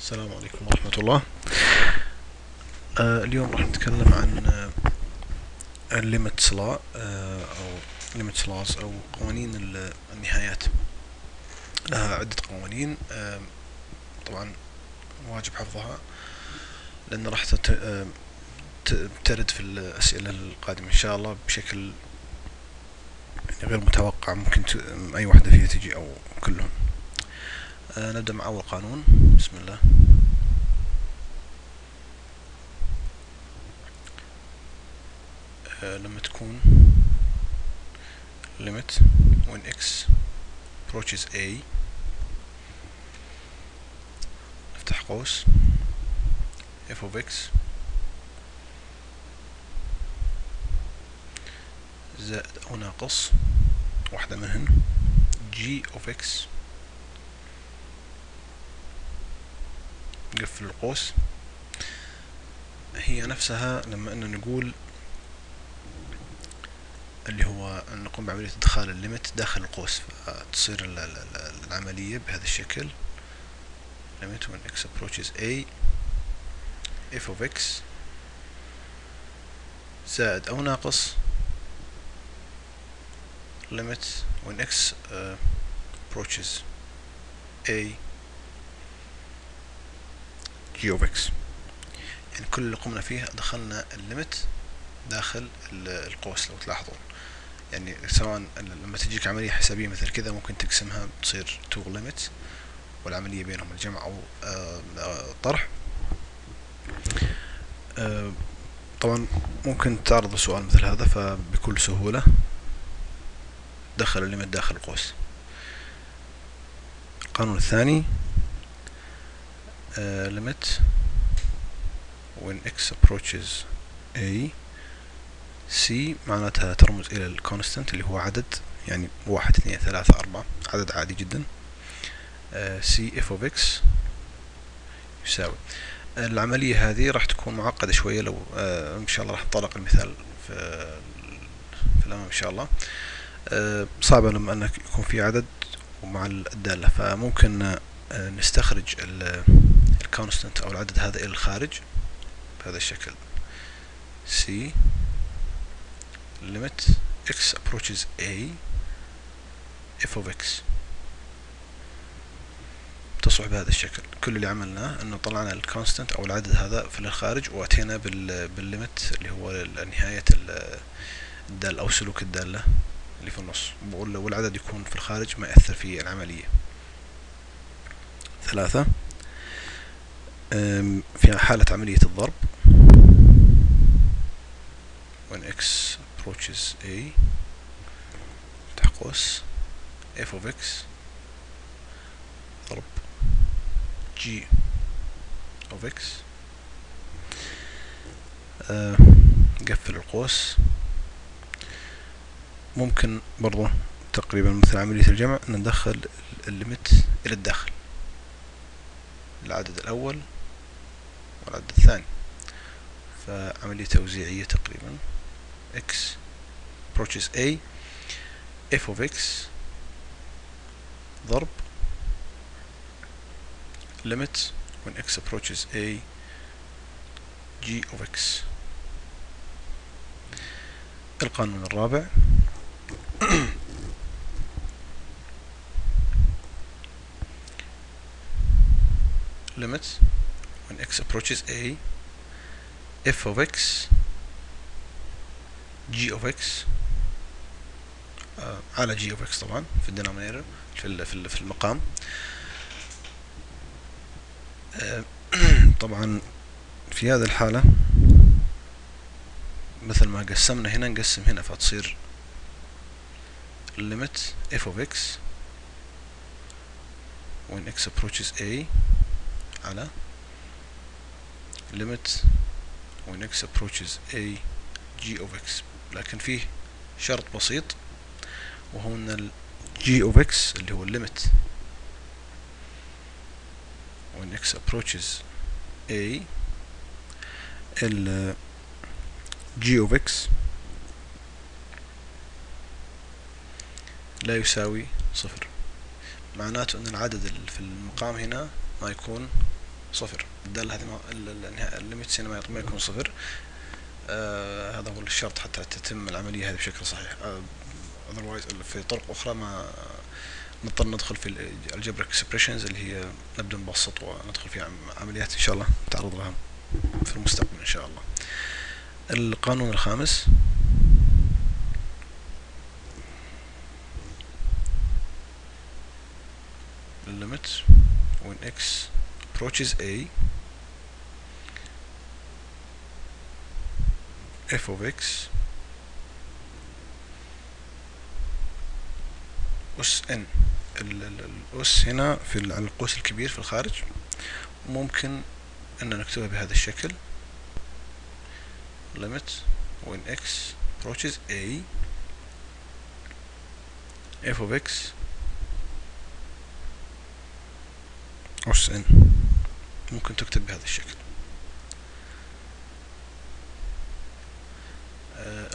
السلام عليكم ورحمة الله. اليوم راح نتكلم عن الليمت لا أو ليمت لاز أو قوانين النهايات. لها عدة قوانين، طبعا واجب حفظها لأن راح ترد في الأسئلة القادمة إن شاء الله بشكل يعني غير متوقع، ممكن أي واحدة فيها تجي أو كلهم. نبدأ مع أول قانون. بسم الله. لما تكون limit when x approaches a، نفتح قوس f of x زائد أو ناقص واحدة منهن g of x، نقفل القوس. هي نفسها لما أن نقول اللي هو نقوم بعملية إدخال الليمت داخل القوس، فتصير العملية بهذا الشكل: limit when x approaches a f of x زائد أو ناقص limit when x approaches a g of x. يعني كل اللي قمنا فيه دخلنا الليمت داخل القوس. لو تلاحظون يعني سواء لما تجيك عملية حسابية مثل كذا ممكن تقسمها تصير تو ليميت، والعملية بينهم الجمع أو طرح. طبعا ممكن تعرض سؤال مثل هذا، فبكل سهولة دخل الليمت داخل القوس. القانون الثاني limit when x approaches a c، معناتها ترمز إلى الكونستانت اللي هو عدد، يعني 1 2 3 4 عدد عادي جدا. c f of x يساوي. العملية هذه راح تكون معقدة شوية، لو إن شاء الله راح نطرق المثال في الأمام إن شاء الله. صعبة لما أنك يكون في عدد ومع الدالة، فممكن نستخرج الكونستانت أو العدد هذا إلى الخارج بهذا الشكل: c limit x approaches a f of x تصبح بهذا الشكل. كل اللي عملناه انه طلعنا الكونستانت او العدد هذا في الخارج، واتينا بالليمت اللي هو نهاية الدالة او سلوك الدالة اللي في النص، والعدد يكون في الخارج ما يأثر في العملية. 3 في حالة عملية الضرب when x approaches a افتح قوس f of x ضرب g of x، نقفل القوس. ممكن برضو تقريبا مثل عملية الجمع ان ندخل الليمت الى الداخل، العدد الاول والعدد الثاني، فعملية توزيعية تقريبا: x approaches a f of x ضرب limit when x approaches a g of x. القانون الرابع limit when x approaches a f of x g of x على g of x طبعا في الدينومينيتور في المقام. طبعا في هذه الحالة مثل ما قسمنا هنا نقسم هنا، فتصير limit f of x when x approaches a على limit when x approaches a g of x. لكن فيه شرط بسيط، وهو ان ال g of x اللي هو limit when x approaches a ال g of x لا يساوي 0. معناته ان العدد اللي في المقام هنا ما يكون صفر. الدالة هذه الليميتس هنا ما يكون صفر. هذا هو الشرط حتى تتم العملية هذه بشكل صحيح. otherwise في طرق أخرى ما نضطر ندخل في الجبر اكسبريشنز اللي هي نبدأ نبسط وندخل في عمليات إن شاء الله نتعرض لها في المستقبل إن شاء الله. القانون الخامس limit when x approaches a f of x أس n. الأس هنا في القوس الكبير في الخارج، وممكن أن نكتبها بهذا الشكل limit when x approaches a f of x أس n. ممكن تكتب بهذا الشكل.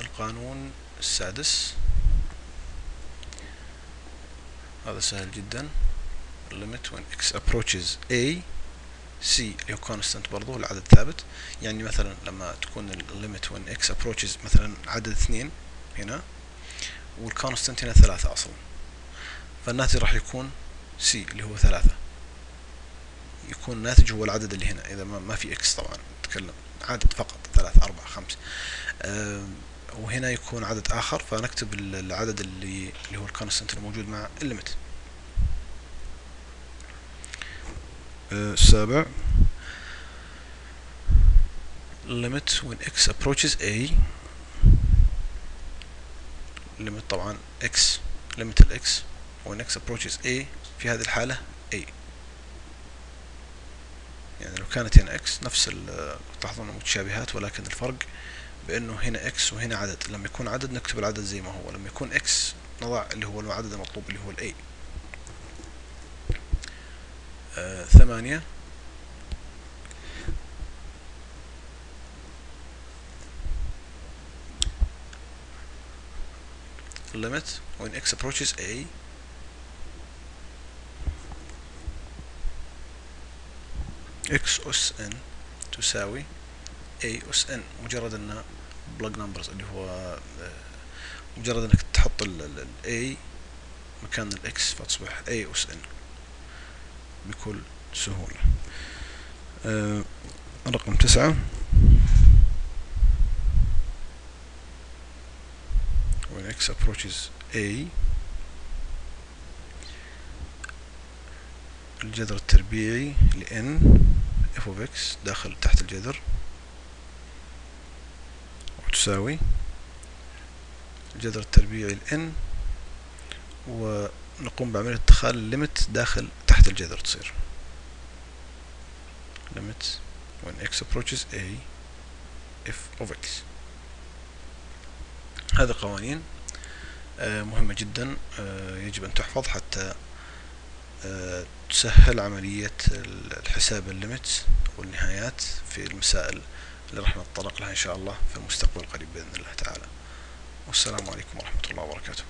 القانون السادس هذا سهل جدا. limit when x approaches a c اللي هو constant برضو العدد ثابت. يعني مثلا لما تكون limit when x approaches مثلا عدد 2 هنا والconstant هنا 3 أصلا، فالناتج راح يكون c اللي هو 3. يكون الناتج هو العدد اللي هنا إذا ما في x طبعا، نتكلم عدد فقط 3 4 5. وهنا يكون عدد آخر، فنكتب العدد اللي هو الكونستنت الموجود مع الليمت. السابع limit when x approaches a limit طبعا x limit ال x when x approaches a في هذه الحالة a. يعني لو كانت هنا x نفس تلاحظون المتشابهات، ولكن الفرق بأنه هنا x وهنا عدد. لما يكون عدد نكتب العدد زي ما هو، لما يكون x نضع اللي هو العدد المطلوب اللي هو ال a. 8 limit when x approaches a x أس n تساوي a أس n. مجرد أن plug numbers اللي هو مجرد أنك تحط ال a مكان ال x فتصبح a أس n بكل سهولة. رقم 9 when x approaches a الجذر التربيعي ل n f of x داخل تحت الجذر وتساوي الجذر التربيعي ل n، ونقوم بعملية ادخال الليمت داخل تحت الجذر. تصير limit when x approaches a f of x. هذه قوانين مهمة جدا يجب أن تحفظ حتى تسهل عملية الحساب الليمت والنهايات في المسائل اللي راح نتطرق لها إن شاء الله في المستقبل القريب بإذن الله تعالى. والسلام عليكم ورحمة الله وبركاته.